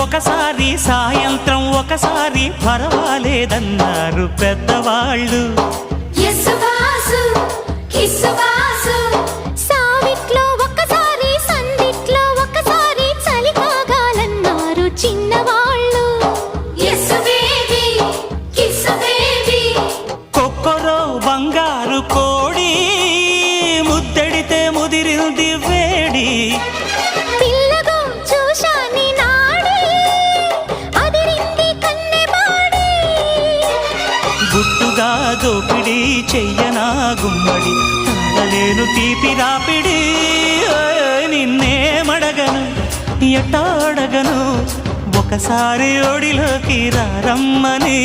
ఒకసారి సాయంత్రం ఒకసారి పర్వాలేదన్నారు పెద్దవాళ్ళు. సావిట్లో ఒకసారి సందిట్లో ఒకసారి చలి కాగాలన్నారు చిన్నవాళ్ళు. కొక్కరో బంగారు కోడి ముద్దడితే ముదిరింది వేడి. పిల్లగో చూశాని నాడి అదిరింది కన్నెబాడి. గుట్టుగా దోపిడి చెయ్యనా గుమ్మడి తాళలేను తీపి రాపిడి. నిన్నేమడగను ఎట్టాడగను ఒకసారి ఒడిలోకి రమ్మని.